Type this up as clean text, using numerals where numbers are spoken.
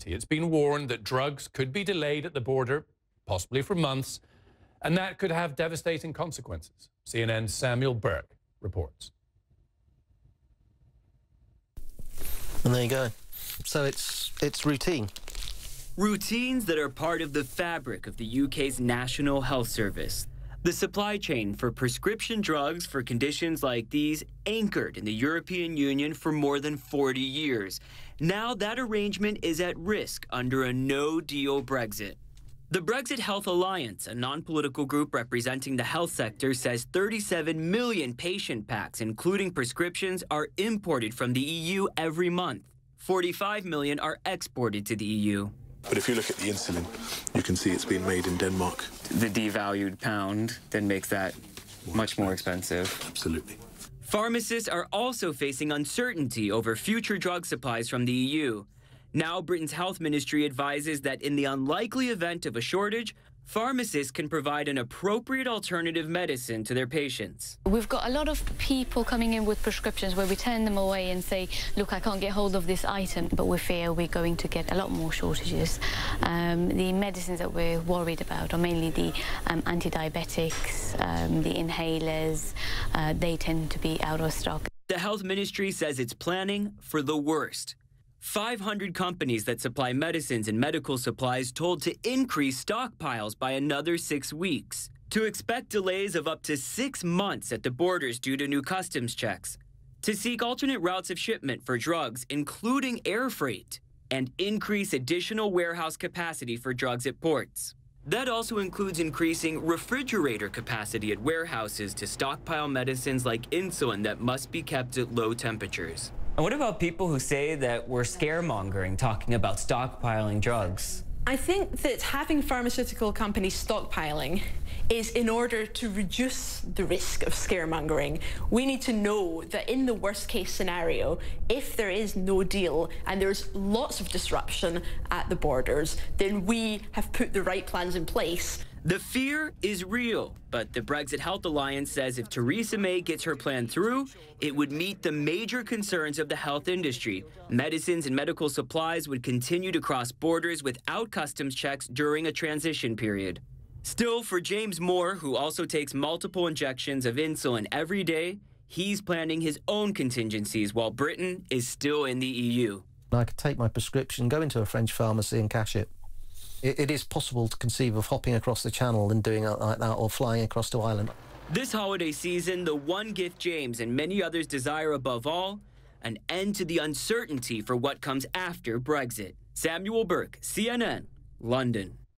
Committee. It's been warned that drugs could be delayed at the border, possibly for months, and that could have devastating consequences. CNN's Samuel Burke reports. And there you go. So it's routine. Routines that are part of the fabric of the UK's National Health Service. The supply chain for prescription drugs for conditions like these anchored in the European Union for more than 40 years. Now that arrangement is at risk under a no-deal Brexit. The Brexit Health Alliance, a non-political group representing the health sector, says 37 million patient packs, including prescriptions, are imported from the EU every month. 45 million are exported to the EU. But if you look at the insulin, you can see it's been made in Denmark. The devalued pound then makes that much more expensive. Absolutely. Pharmacists are also facing uncertainty over future drug supplies from the EU. Now, Britain's health ministry advises that in the unlikely event of a shortage, pharmacists can provide an appropriate alternative medicine to their patients. We've got a lot of people coming in with prescriptions where we turn them away and say, look, I can't get hold of this item, but we fear we're going to get a lot more shortages. The medicines that we're worried about are mainly the anti-diabetics, the inhalers. They tend to be out of stock. The health ministry says it's planning for the worst. 500 companies that supply medicines and medical supplies told to increase stockpiles by another 6 weeks, to expect delays of up to 6 months at the borders due to new customs checks, to seek alternate routes of shipment for drugs, including air freight, and increase additional warehouse capacity for drugs at ports. That also includes increasing refrigerator capacity at warehouses to stockpile medicines like insulin that must be kept at low temperatures. And what about people who say that we're scaremongering, talking about stockpiling drugs? I think that having pharmaceutical companies stockpiling is in order to reduce the risk of scaremongering. We need to know that in the worst case scenario, if there is no deal and there's lots of disruption at the borders, then we have put the right plans in place. The fear is real, but the Brexit Health Alliance says if Theresa May gets her plan through, it would meet the major concerns of the health industry. Medicines and medical supplies would continue to cross borders without customs checks during a transition period. Still, for James Moore, who also takes multiple injections of insulin every day, he's planning his own contingencies while Britain is still in the EU. I could take my prescription, go into a French pharmacy and cash it. It is possible to conceive of hopping across the channel and doing it like that, or flying across to Ireland. This holiday season, the one gift James and many others desire above all, an end to the uncertainty for what comes after Brexit. Samuel Burke, CNN, London.